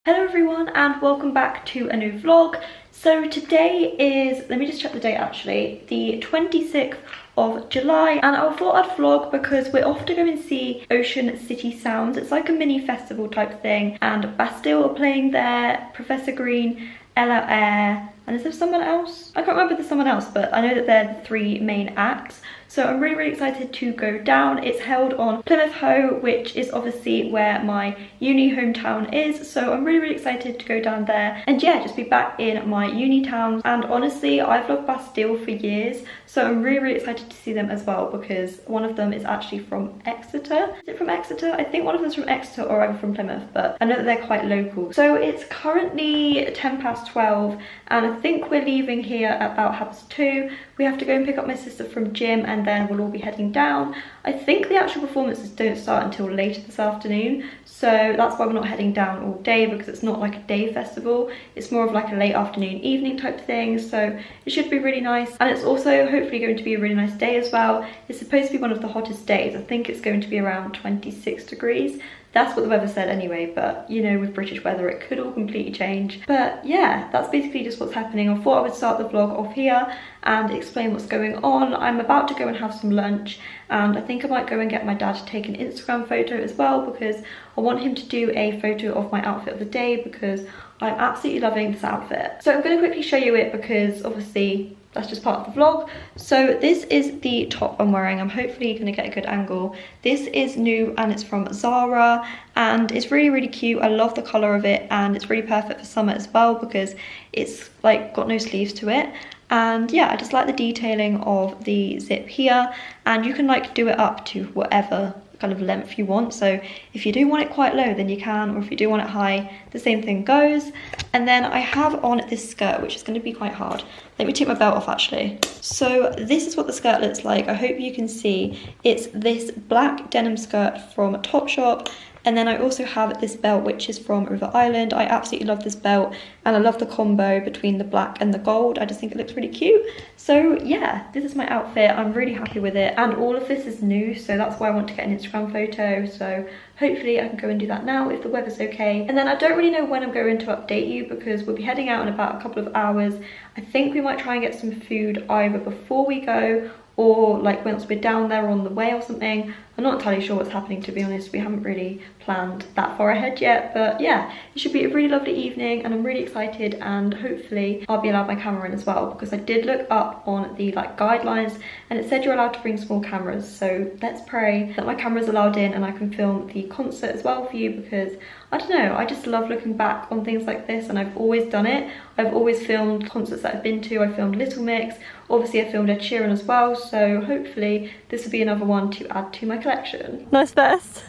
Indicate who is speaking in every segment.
Speaker 1: Hello everyone and welcome back to a new vlog. So today is, let me just check the date actually, the 26th of July, and I thought I'd vlog because we're off to go and see Ocean City Sounds. It's like a mini festival type thing, and Bastille are playing there, Professor Green, Eyre, and is there someone else? I can't remember if there's someone else, but I know that they're the three main acts. So I'm really excited to go down. It's held on Plymouth Hoe, which is obviously where my uni hometown is. So I'm really excited to go down there and yeah, just be back in my uni town. And honestly, I've loved Bastille for years. So I'm really excited to see them as well because one of them is actually from Exeter. Is it from Exeter? I think one of them's from Exeter or either from Plymouth, but I know that they're quite local. So it's currently 12:10 and I think we're leaving here at about 2:30. We have to go and pick up my sister from gym and then we'll all be heading down. I think the actual performances don't start until later this afternoon, so that's why we're not heading down all day, because it's not like a day festival. It's more of like a late afternoon, evening type thing, so it should be really nice. And it's also hopefully going to be a really nice day as well. It's supposed to be one of the hottest days. I think it's going to be around 26 degrees. That's what the weather said anyway, but you know, with British weather it could all completely change. But yeah, that's basically just what's happening. I thought I would start the vlog off here and explain what's going on. I'm about to go and have some lunch, and I think I might go and get my dad to take an Instagram photo as well, because I want him to do a photo of my outfit of the day because I'm absolutely loving this outfit. So I'm going to quickly show you it because obviously that's just part of the vlog. So this is the top I'm wearing. I'm hopefully going to get a good angle. This is new and it's from Zara and it's really cute. I love the colour of it and it's really perfect for summer as well because it's like got no sleeves to it. And yeah, I just like the detailing of the zip here, and you can like do it up to whatever kind of length you want. So if you do want it quite low then you can, or if you do want it high, the same thing goes. And then I have on this skirt, which is going to be quite hard. Let me take my belt off actually. So this is what the skirt looks like. I hope you can see. It's this black denim skirt from Topshop. And then I also have this belt, which is from River Island. I absolutely love this belt and I love the combo between the black and the gold. I just think it looks really cute. So yeah, this is my outfit. I'm really happy with it. And all of this is new, so that's why I want to get an Instagram photo. So hopefully I can go and do that now if the weather's okay. And then I don't really know when I'm going to update you because we'll be heading out in about a couple of hours. I think we might try and get some food either before we go or like once we're down there on the way or something. I'm not entirely sure what's happening, to be honest. We haven't really planned that far ahead yet, but yeah, it should be a really lovely evening and I'm really excited, and hopefully I'll be allowed my camera in as well because I did look up on the like guidelines and it said you're allowed to bring small cameras. So let's pray that my camera's allowed in and I can film the concert as well for you, because I don't know, I just love looking back on things like this and I've always done it. I've always filmed concerts that I've been to. I filmed Little Mix, obviously I filmed Ed Sheeran as well, so hopefully this will be another one to add to my collection. Nice vest.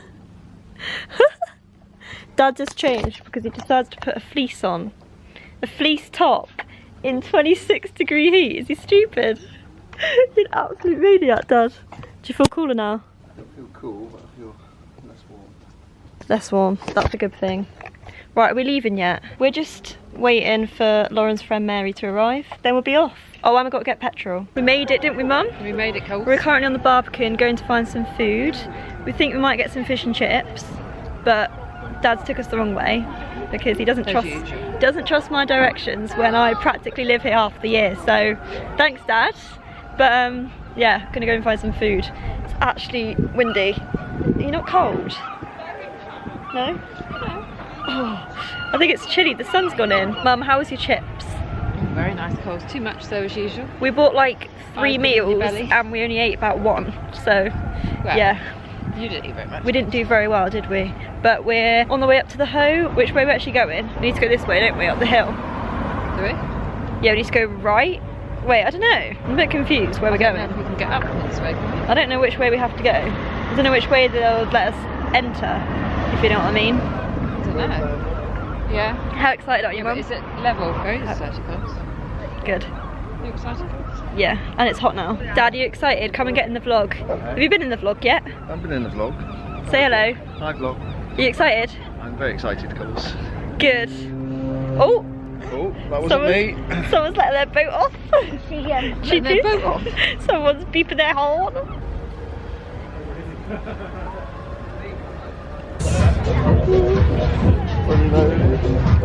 Speaker 1: Dad just changed because he decides to put a fleece on. A fleece top in 26-degree heat. Is he stupid? You're an absolute maniac, Dad. Do you feel cooler now?
Speaker 2: I don't feel cool, but I feel less warm.
Speaker 1: Less warm, that's a good thing. Right, are we leaving yet? We're just waiting for Lauren's friend Mary to arrive, then we'll be off. Oh, and we've got to get petrol. We made it, didn't we, Mum?
Speaker 3: We made it, Cole.
Speaker 1: We're currently on the Barbican going to find some food. We think we might get some fish and chips, but Dad's took us the wrong way because he doesn't trust my directions when I practically live here half the year. So thanks, Dad. But yeah, gonna go and find some food. It's actually windy. Are you not cold? No? No. Oh, I think it's chilly. The sun's gone in. Mum, how was your chips?
Speaker 3: Very nice, Cole. Too much though, as usual.
Speaker 1: We bought like 3 meals and we only ate about 1. So well, yeah.
Speaker 3: You didn't eat very much.
Speaker 1: We didn't do very well, did we? But we're on the way up to the Hoe. Which way are we actually going? We need to go this way, don't we? Up the hill.
Speaker 3: Do we?
Speaker 1: Yeah, we need to go right. Wait, I don't know. I'm a bit confused where we're going.
Speaker 3: I don't know if we can get up this way.
Speaker 1: I don't know which way we have to go. I don't know which way they'll let us enter, if you know what I mean.
Speaker 3: I don't know. Yeah.
Speaker 1: How excited are you, Mum?
Speaker 3: Is it level? Very excited, Cole.
Speaker 1: Good.
Speaker 3: Are you excited?
Speaker 1: Yeah, and it's hot now. Dad, are you excited? Come and get in the vlog. Have you been in the vlog yet?
Speaker 2: I've been in the vlog.
Speaker 1: Say hello.
Speaker 2: Hi vlog.
Speaker 1: Are you excited?
Speaker 2: I'm very excited, Coles.
Speaker 1: Good. Oh!
Speaker 2: Oh, that wasn't me.
Speaker 1: Someone's letting their boat off.
Speaker 3: She did. Boat off.
Speaker 1: Someone's beeping their horn.
Speaker 2: Very low.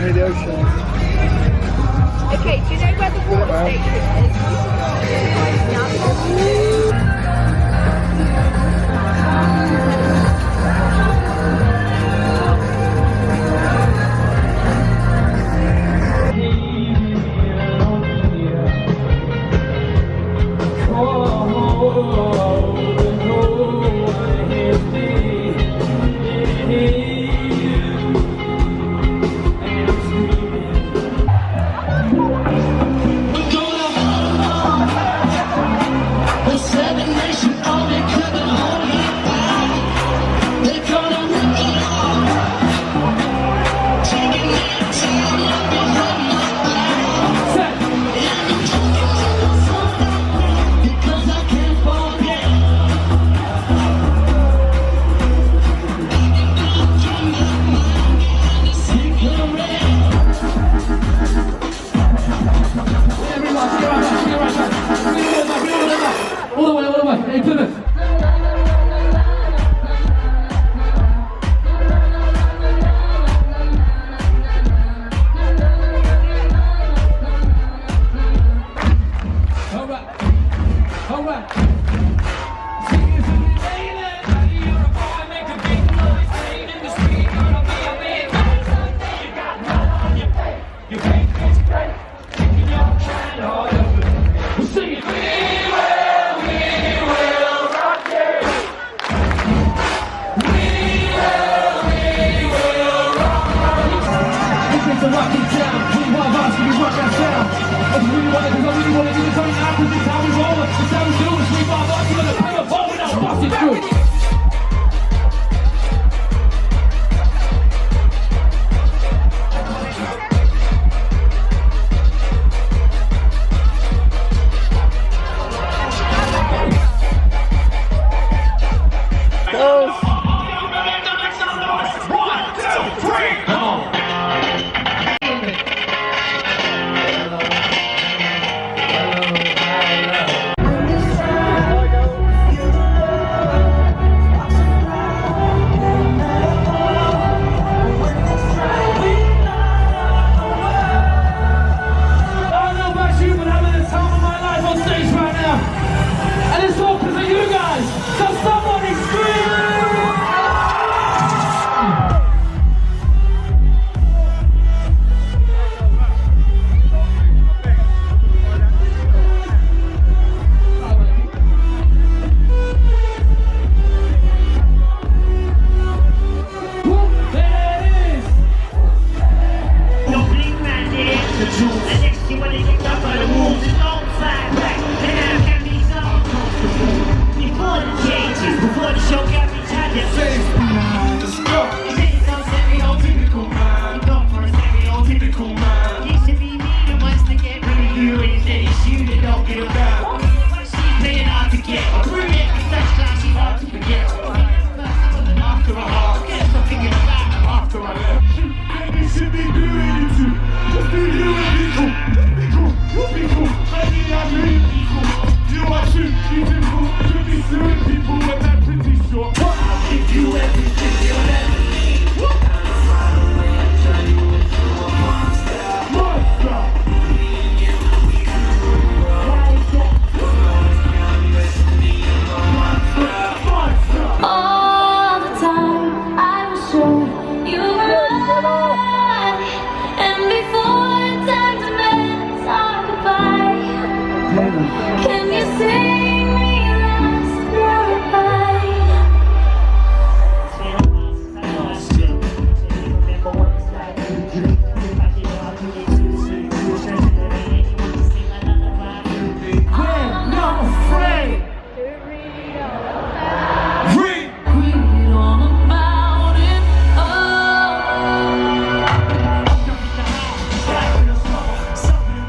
Speaker 2: me the ocean.
Speaker 3: Okay, do you know where the water station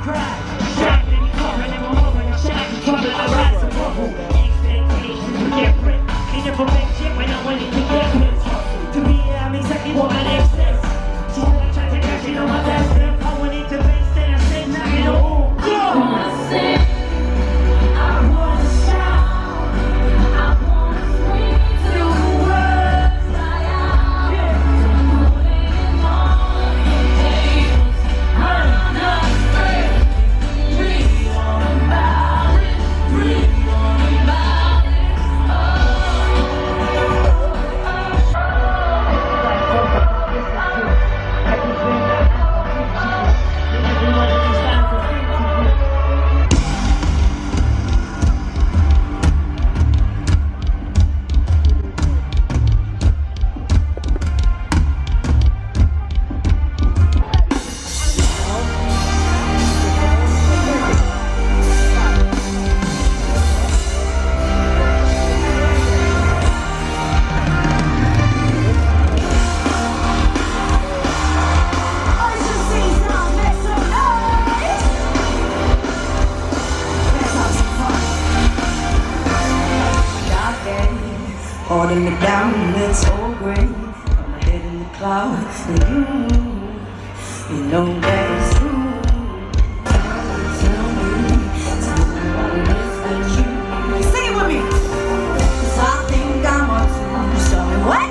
Speaker 4: Cry, shout, and cry, and I'm over, shout, and cry, holding me down, it's so great. My head in the clouds, and you know that it's true. Tell me what it is that you sing it with me. 'Cause I think I'm up to something. What?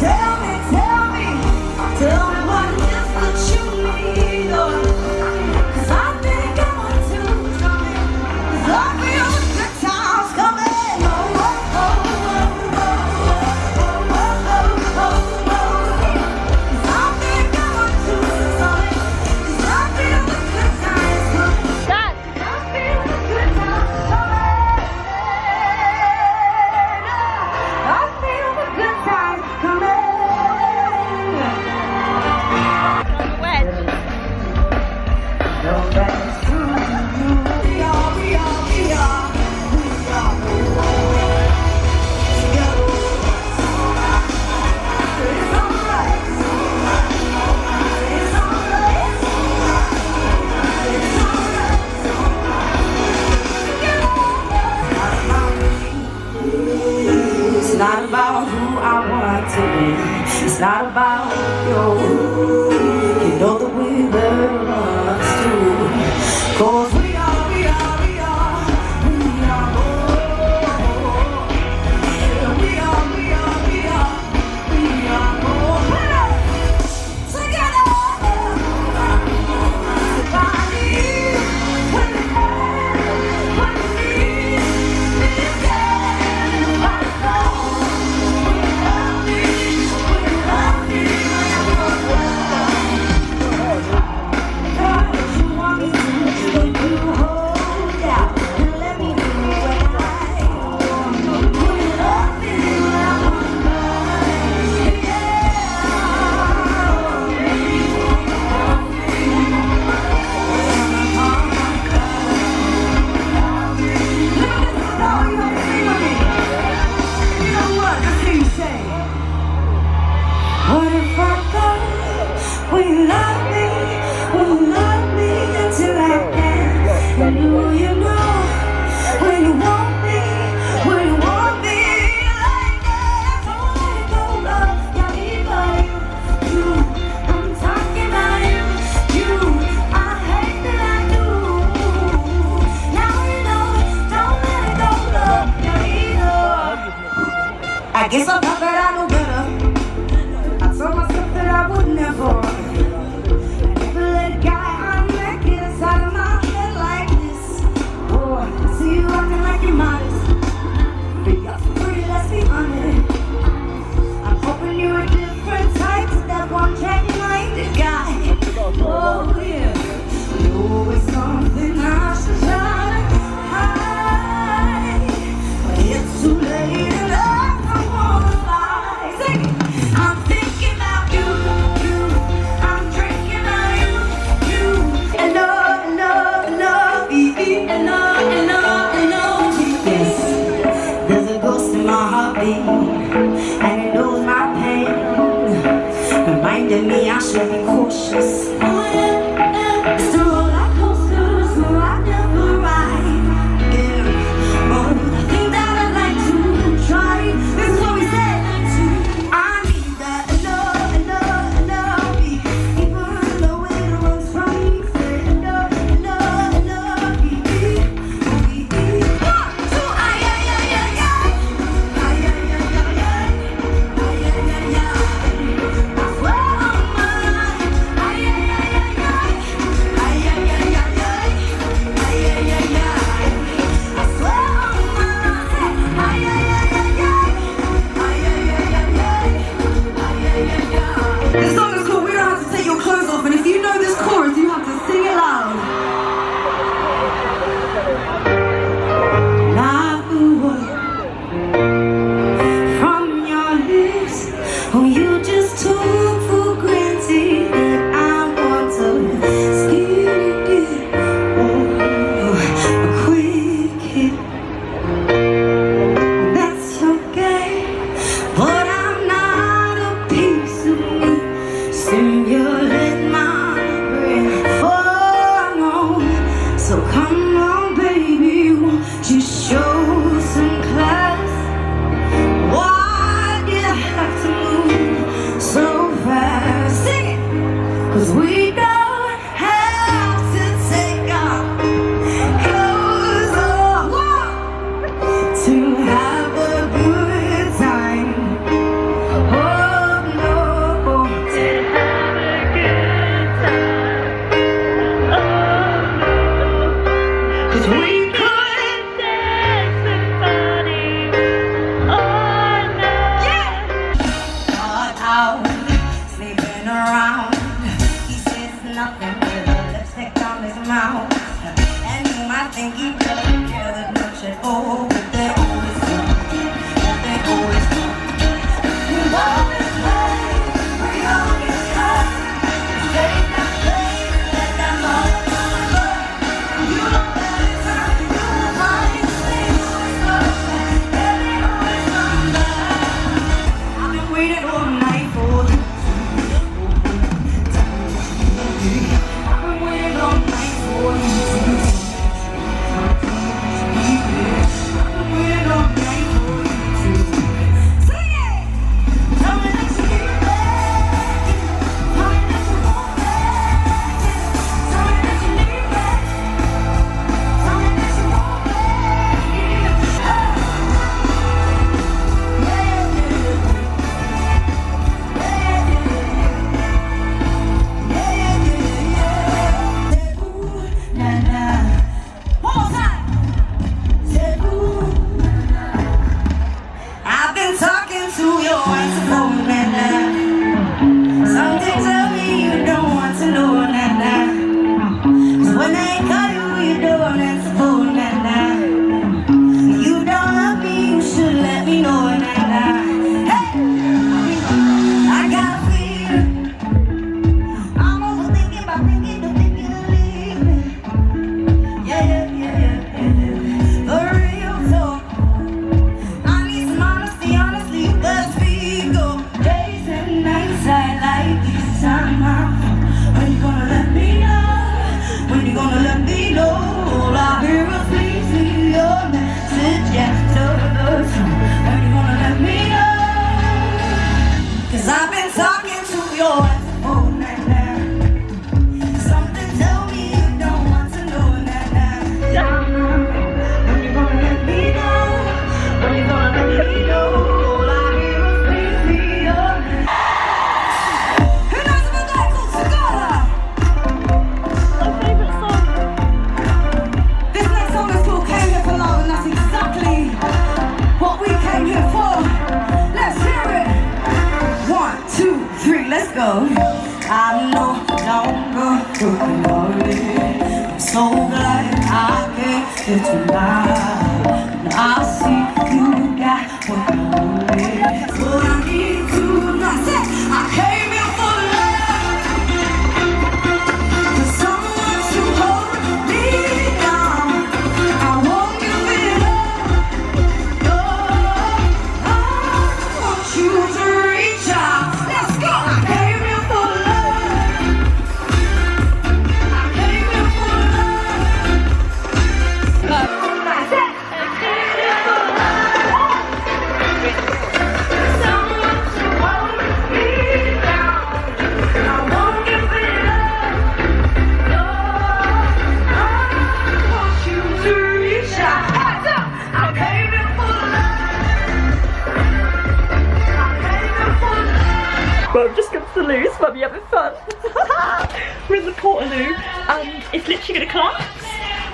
Speaker 4: Tell me what it is that you need. 'Cause I think I'm up to something. 'Cause I feel the good times coming. Oh, oh, oh, oh, oh, oh, oh, oh, oh, oh. 'Cause I think I'm up to something. 'Cause I feel the good times coming.
Speaker 3: Dad.
Speaker 4: I feel the good times coming. I feel the good times coming.
Speaker 3: Wedge.
Speaker 4: No, that's true. We are together. It's alright. It's alright. It's alright. It's not about who I want to be. It's not about you. You know that we love us too. 'Cause we are. What if I thought, will you love me until I can? And do you know, when you want me like that? I wanna go love, got me for you. I'm talking about you. I hate that I do. Now you know, don't let it go, love, got me love. I guess I thought that I knew better. I told myself that I would never let a guy I'm met get inside of my head like this. Oh, I see you acting like you're modest, but you're so pretty, let's be honest. I'm hoping you're a different type to that one jack-minded guy. Oh yeah, you're always something I should try to hide, but it's too late and I wanna lie. Sing it. I'm thinking about you. I'm drinking about you. And love, yes. There's a ghost in my heartbeat, and it knows my pain, reminding me I should be cautious. It's the roller coaster, so I never ride. Yeah. Oh, I think that I'd like to try. This is what we said. I need that love, even though it runs from me. Say love, one, two, ay, ay, ay, ay, ay. Ay, ay, ay, ay, ay. Ay, ay, ay, ay. I swear on my life. Ay, ay, ay, ay, ay. think you don't care that much at all, but they always come, but they always come. We always play, we always cut. Take that play, let that love burn. You don't let it turn, you won't mind. They always come back, yeah, they always come back. I've been waiting all night for you. I've been waiting all night for you. I'm no longer looking lonely. I'm so glad I can't get tonight. Now I see you got what I need. What I need to know. I came here for love, for someone to hold me down. I won't give it up. No, I want you to reach out. Let's go. I came here for love. I came here for love. That's it. I came here for love. Someone to hold me down. I won't give it up. No, I want you to reach out. Hands up. I came here for love. I came here for love.
Speaker 1: Well, I've just come to the loo, so I'll be having fun. We're in the Portaloo and it's literally going to collapse.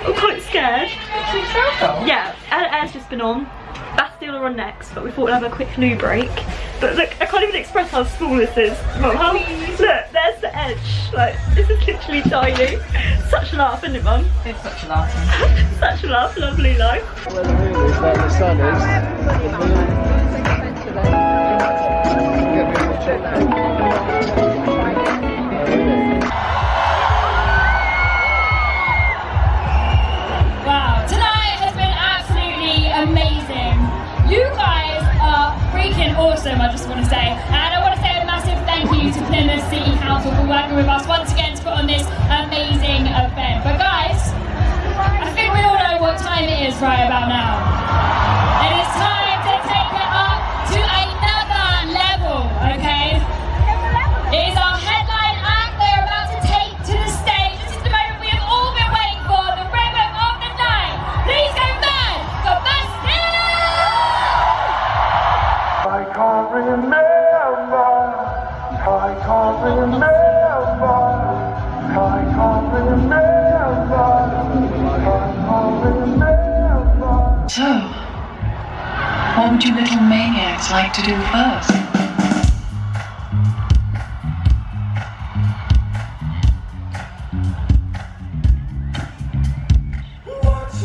Speaker 1: I'm quite scared. Yeah, Air's just been on. Bastille are on next, but we thought we'd have a quick loo break. But look, I can't even express how small this is. Mum, look, there's the edge. Like, this is literally tiny. Such a laugh, isn't it, Mum?
Speaker 3: It's such a laugh.
Speaker 1: Such a laugh, lovely life.
Speaker 2: Where the moon is, where the sun is. The moon. Get me on the check.
Speaker 5: Wow, tonight has been absolutely amazing. You guys are freaking awesome, I just want to say. And I want to say a massive thank you to Plymouth City Council for working with us once again to put on this amazing event. But guys, I think we all know what time it is right about now. It is time to take it up to another level, okay? It is our headline act they're about to take to the stage. This is the moment we have all been waiting for, the rhythm of the night. Please go mad for Bastille!
Speaker 6: I can't remember, I can't remember, I can't remember, I can't remember.
Speaker 7: So, what would you little maniacs like to do first?
Speaker 4: What's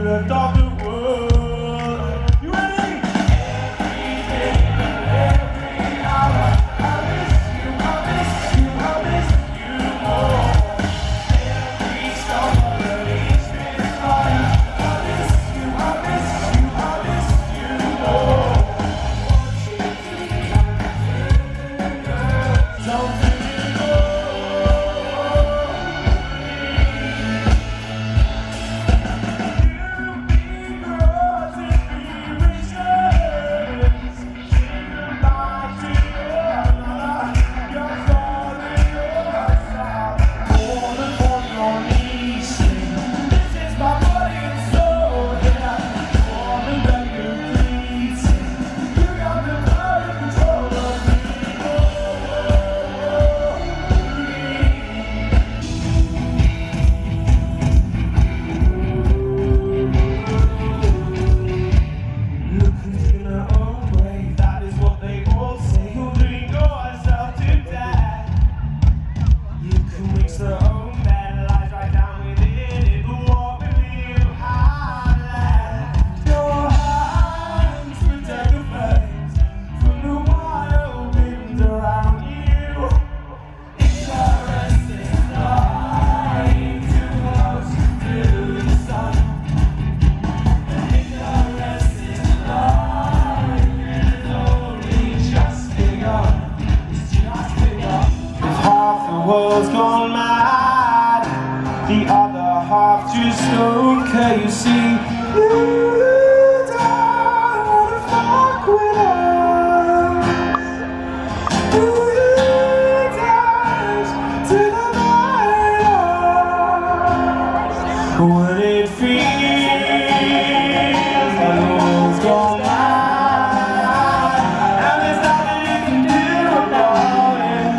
Speaker 6: left of the world. You ready? Every day, every hour, I miss you, I miss you, I miss you more. Every summer, each fire, I miss you, I miss you, I miss you more. Something you know. World's gone mad, the other half just okay. You see, you don't wanna fuck with us. You dance to the night. When it feels like the world's gone mad, and there's nothing you can do about it.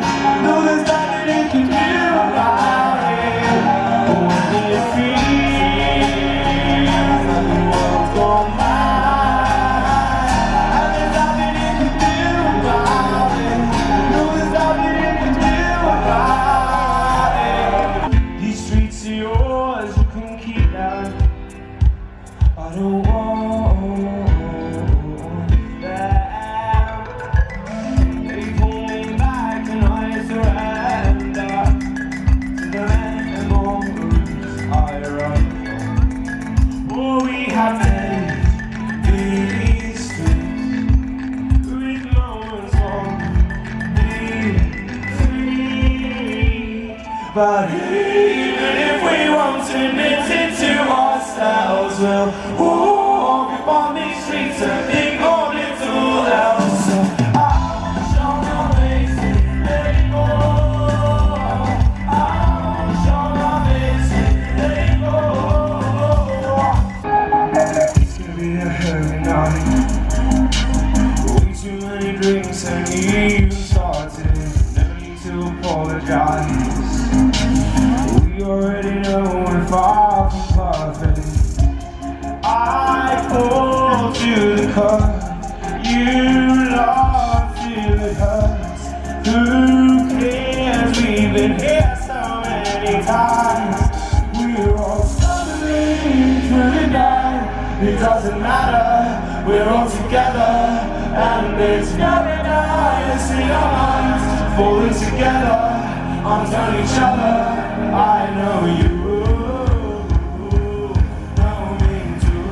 Speaker 6: No, there's nothing you can do about it. When it feels like the world's gone mad, and there's nothing you can do about it. No, there's nothing you can do about it. These streets are yours, you can keep them. I don't want them. They pull me back and I surrender to the memories I run from. Oh, we have days, these streets, with moments of being free. But even if we won't admit it to ourselves, we'll walk upon these streets and think of little else. So I'll show my face anymore. I'll show my face anymore. It's gonna be a heavy night. Way too many drinks and even started. Never need to apologize. We already know we're far from perfect. I fall to the cut. You love till it hurts. Who cares? We've been here so many times. We're all stumbling through the night. It doesn't matter. We're all together, and it's very nice in our minds. Falling together, arms on each other. I know you know me too.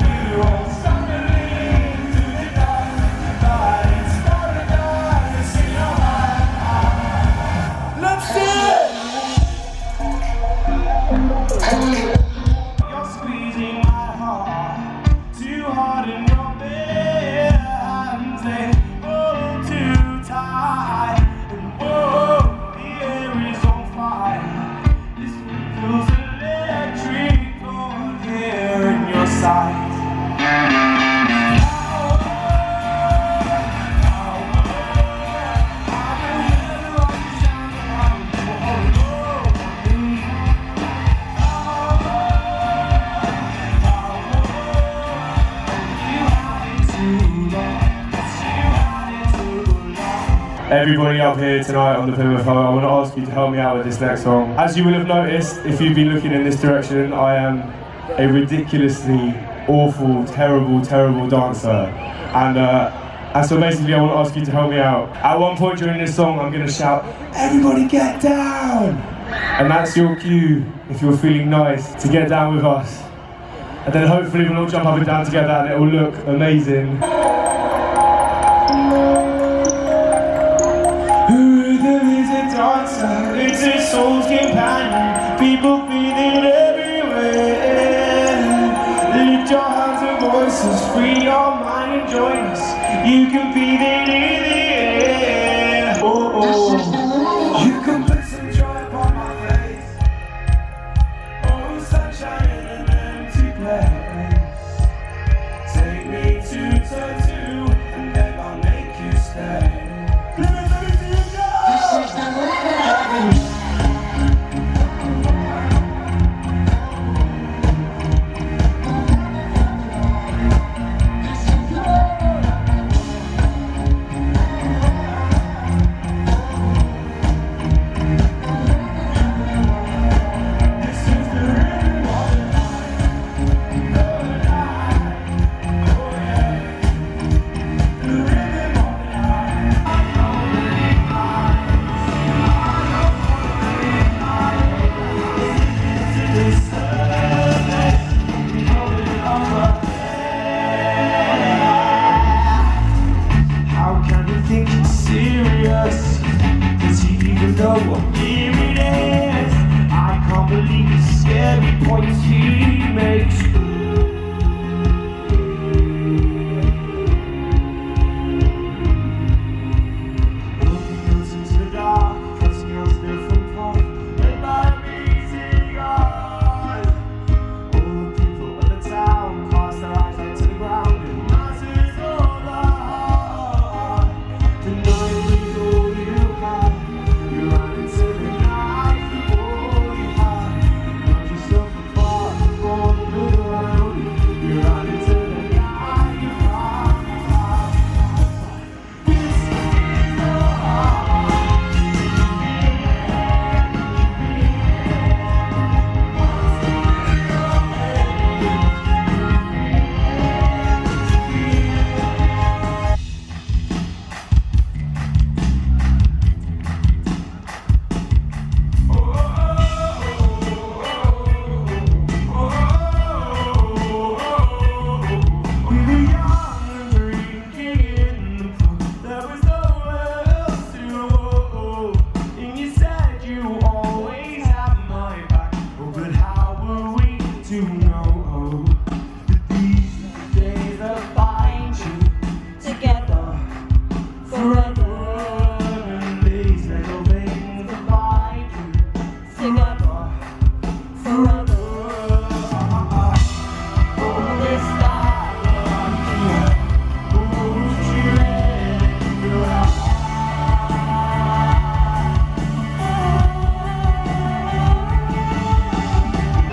Speaker 6: We're all stumbling through the dark, but it's paradise in our mind. Let's do it! You're squeezing my heart too hard in your bare hands. They hold too tight. And whoa, the air is on fire. everybody up here tonight on the Plymouth Hoe, I want to ask you to help me out with this next song. As you will have noticed, if you've been looking in this direction, I am a ridiculously awful, terrible dancer. And so basically I want to ask you to help me out. At one point during this song, I'm going to shout, "Everybody get down!" And that's your cue, if you're feeling nice, to get down with us. And then hopefully we'll all jump up and down together and it will look amazing. Rhythm is a dancer, it's a soul's companion. People feel it everywhere. Lift your hands and voices, free your mind and join us. You can feel it in the air. Oh, oh. You can put some joy upon my face. Oh, sunshine in an empty place. Take me to turn two, and then I'll make you stay.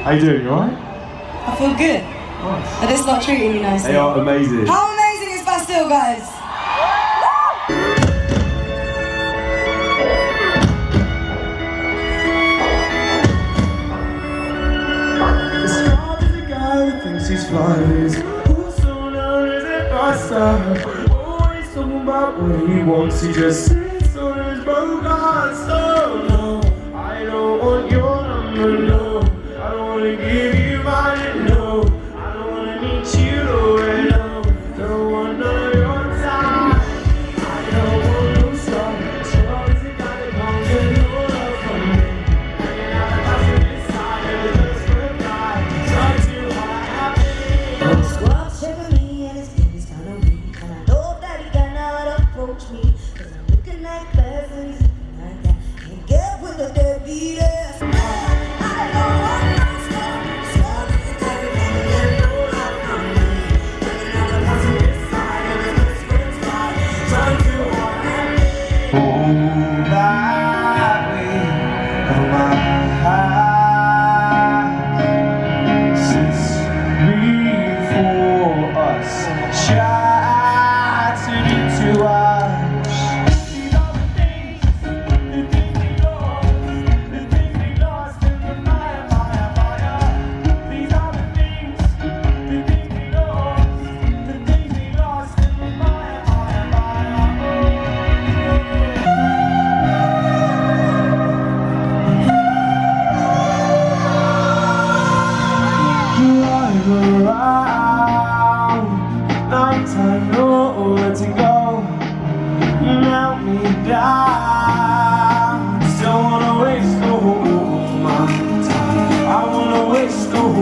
Speaker 6: How you doing, you alright?
Speaker 8: I feel good.
Speaker 6: Nice.
Speaker 8: Are they not treating you nicely?
Speaker 6: They are amazing.
Speaker 8: How amazing is Bastille, guys?
Speaker 6: The star is a guy who thinks he's flying. He's also known as a bastard. Always talking about what he wants. He just sits on his boat. So no, I don't want your number, no. I don't wanna give you mine, no. I don't wanna meet you, no. Don't want none of your time. I don't want no star. Star is the guy that comes and no love from me. Hanging out the house on this side, never just for a guy. Try to hide me.
Speaker 4: Squad checking me and his baby's kinda weak. And I know that he cannot approach me. Cause I'm looking like class and he's looking like that.
Speaker 6: time, nowhere to go. Melt me down. Still wanna waste all my time. I wanna waste all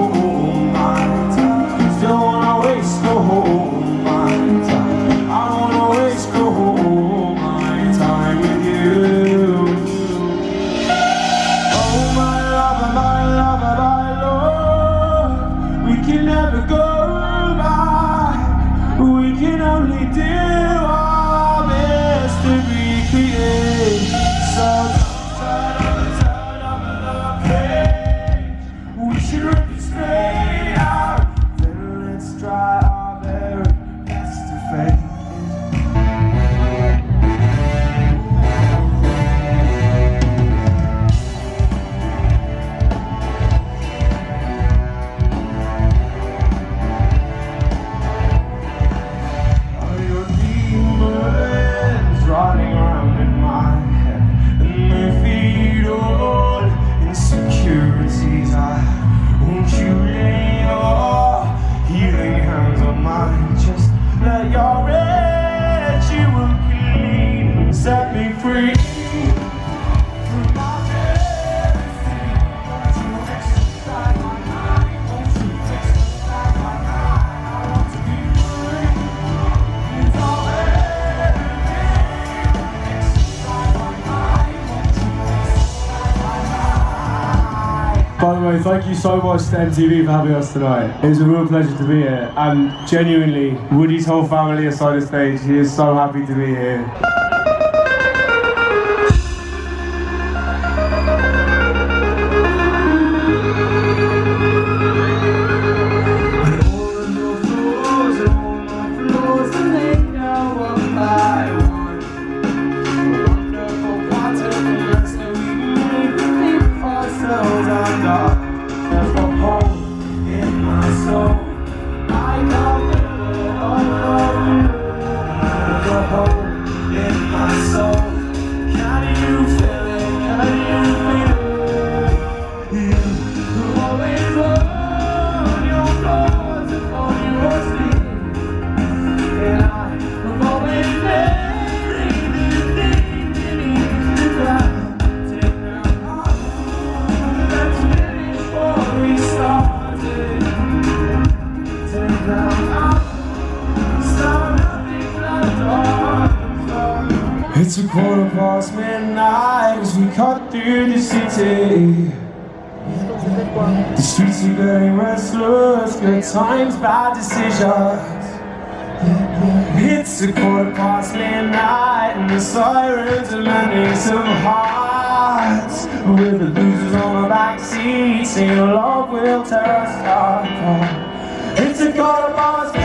Speaker 6: my time. Still wanna waste all my time. I wanna waste all my time with you. Oh my lover, my love. We can never go back. We can only do our best to recreate. So turn up the page. We should rip it straight out. Then let's try our very best to fade. Running around in my head, and they feed all insecurities I have. Won't you lay your healing hands on mine? Just let your ritual clean set me free from my jealousy. Won't you exercise my mind? Won't you exercise my mind? I want to be free. It's all
Speaker 9: By the way, thank you so much to MTV for having us tonight. It was a real pleasure to be here, and genuinely, Woody's whole family aside the stage, he is so happy to be here.
Speaker 6: It's midnight as we cut through the city. The streets are getting restless, good times, bad decisions. It's midnight and the sirens are mending some hearts. With the losers on the back seat, saying love will tear us apart. It's midnight.